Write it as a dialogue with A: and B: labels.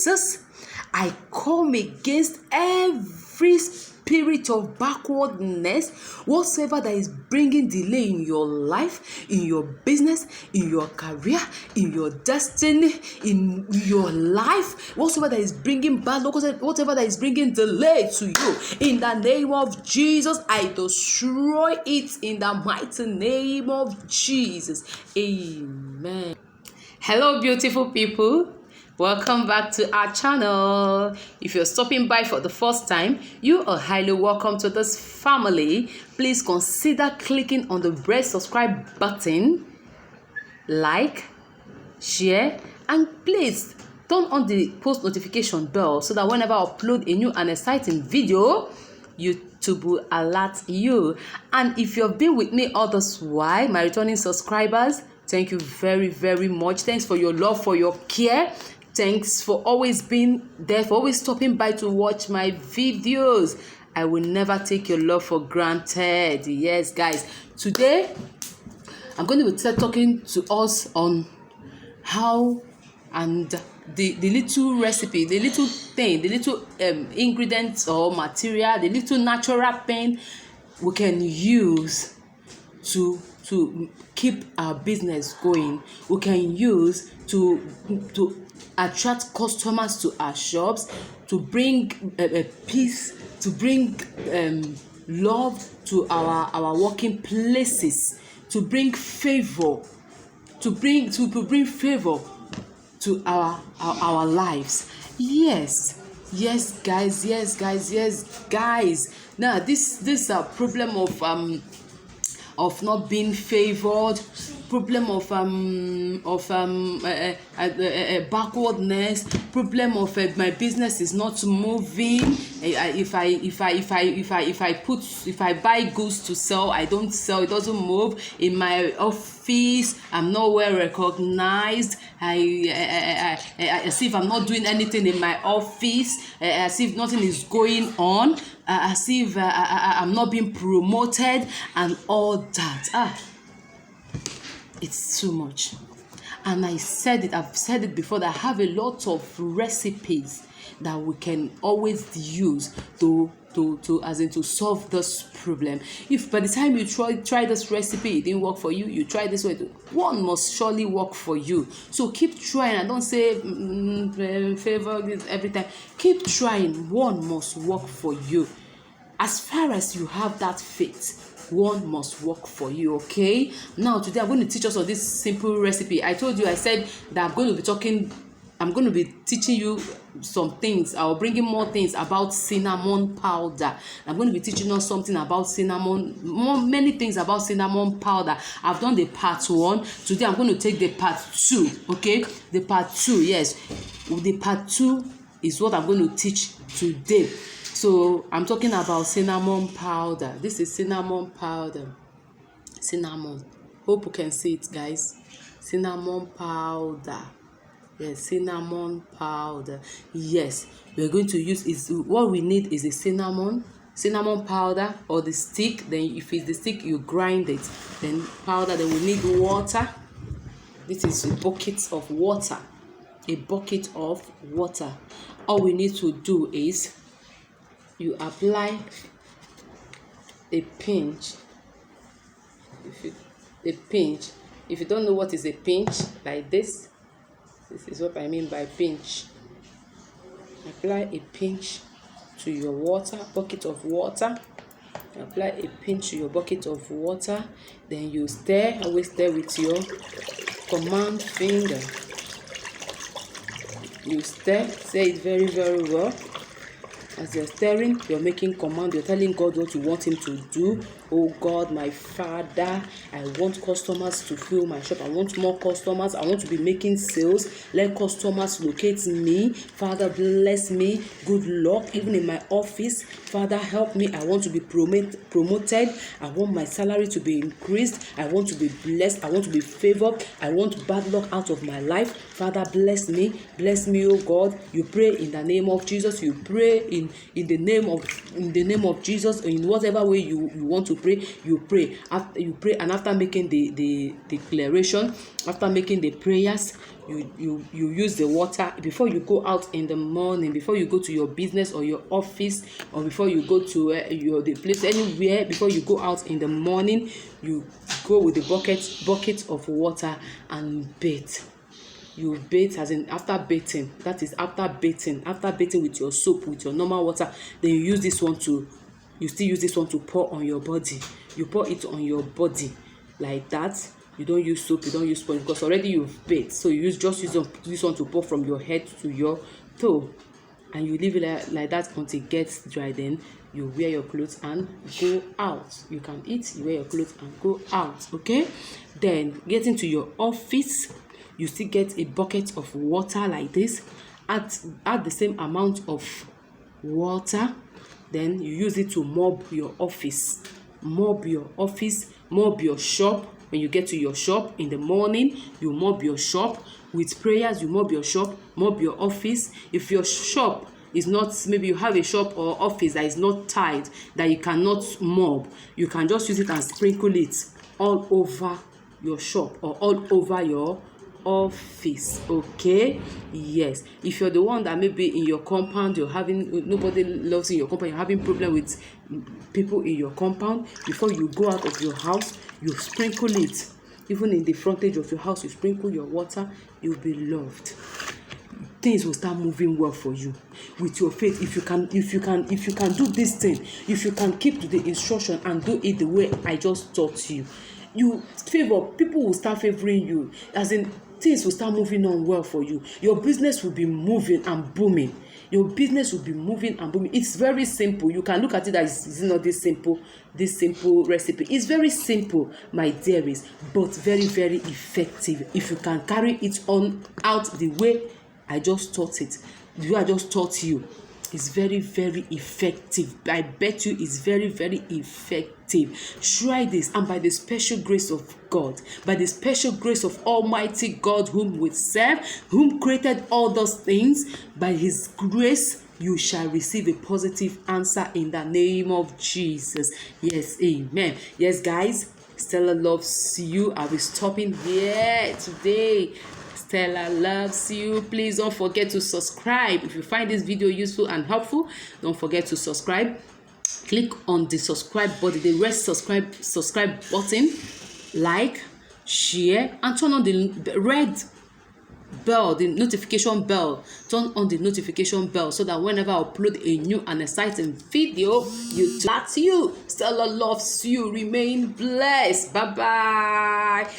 A: Jesus, I come against every spirit of backwardness, whatsoever that is bringing delay in your life, in your business, in your career, in your destiny, in your life, whatsoever that is bringing bad luck, whatever that is bringing delay to you, in the name of Jesus, I destroy it in the mighty name of Jesus. Amen. Hello, beautiful people. Welcome back to our channel. If you're stopping by for the first time, you are highly welcome to this family. Please consider clicking on the red subscribe button, like, share, and please turn on the post notification bell so that whenever I upload a new and exciting video, YouTube will alert you. And if you've been with me all this while, my returning subscribers, thank you very, very much. Thanks for your love, for your care. Thanks for always being there, for always stopping by to watch my videos. I will never take your love for granted. Yes, guys. Today, I'm going to be talking to us on how and the little recipe, the little thing, the little ingredients or material, the little natural thing we can use to keep our business going. We can use to attract customers to our shops, to bring peace, to bring love to our working places, to bring favor, to bring favor to our lives. Yes, guys. Now this problem of not being favored, problem of backwardness, problem of my business is not moving. If I buy goods to sell, I don't sell, it doesn't move. In my office, I'm not well recognized. As if I'm not doing anything in my office, as if nothing is going on, as if I'm not being promoted and all that. It's too much. And I've said it before, that I have a lot of recipes that we can always use to solve this problem. If by the time you try this recipe, it didn't work for you, you try this way, one must surely work for you. So keep trying, and don't say favor this every time. Keep trying, one must work for you. As far as you have that faith, one must work for you. Okay, now today I'm going to teach us on this simple recipe. I told you, I said that I'm going to be teaching you some things. I'll bring in more things about cinnamon powder. I'm going to be teaching us something about many things about cinnamon powder. I've done the part 1. Today I'm going to take the part 2. Okay, the part 2. Yes, the part 2 is what I'm going to teach today. So I'm talking about cinnamon powder. This is cinnamon powder. Cinnamon. Hope you can see it, guys. Cinnamon powder. Yes, cinnamon powder. Yes, we're going to use what we need is a cinnamon powder, or the stick. Then if it's the stick, you grind it. Then powder. Then we need water. This is a bucket of water. A bucket of water. All we need to do is you apply a pinch. If you don't know what is a pinch, like this is what I mean by pinch. Apply a pinch to your bucket of water. Apply a pinch to your bucket of water. Then you stir. Always stir with your command finger. You stir it very, very well. As you're stirring, you're making command. You're telling God what you want him to do. Oh God, my Father, I want customers to fill my shop. I want more customers. I want to be making sales. Let customers locate me. Father, bless me. Good luck, even in my office. Father, help me. I want to be promoted. I want my salary to be increased. I want to be blessed. I want to be favored. I want bad luck out of my life. Father, bless me. Bless me, oh God. You pray in the name of Jesus. You pray in the name of Jesus, in whatever way you want to you pray. After you pray, and after making the declaration, after making the prayers, you use the water before you go out in the morning, before you go to your business or your office, or before you go to the place anywhere. Before you go out in the morning, you go with the bucket of water and bathe. You bathe, as in after bathing, that is after bathing with your soap, with your normal water, then you still use this one to pour on your body. You pour it on your body like that. You don't use soap, you don't use sponge, because already you've bathed. So you use this one to pour from your head to your toe, and you leave it like that until it gets dry. Then you wear your clothes and go out. You can eat, you wear your clothes and go out. Okay, then getting to your office, you still get a bucket of water like this. Add the same amount of water, then you use it to mob your office, mob your shop. When you get to your shop in the morning, you mob your shop with prayers. You mob your shop, mob your office. If your shop is not, maybe you have a shop or office that is not tied, that you cannot mob, you can just use it and sprinkle it all over your shop or all over your office. Okay, yes. If you're the one that maybe in your compound you're having, nobody loves in your compound, you're having problem with people in your compound, before you go out of your house, you sprinkle it. Even in the frontage of your house, you sprinkle your water. You'll be loved. Things will start moving well for you with your faith. If you can do this thing, if you can keep to the instruction and do it the way I just taught you, people will start favoring you, as in things will start moving on well for you. Your business will be moving and booming. Your business will be moving and booming. It's very simple. You can look at it as it's not this simple recipe. It's very simple, my dearies, but very, very effective if you can carry it on out the way I just taught it. The way I just taught you. Is very, very effective. I bet you it's very, very effective. Try this, and by the special grace of God, by the special grace of Almighty God, whom we serve, whom created all those things, by His grace, you shall receive a positive answer in the name of Jesus. Yes, amen. Yes, guys, Stella loves you. I'll be stopping here today. Stella loves you. Please don't forget to subscribe. If you find this video useful and helpful, don't forget to subscribe. Click on the subscribe button, the red subscribe button, like, share, and turn on the red bell, the notification bell. Turn on the notification bell so that whenever I upload a new and exciting video, that's you. Stella loves you. Remain blessed. Bye bye.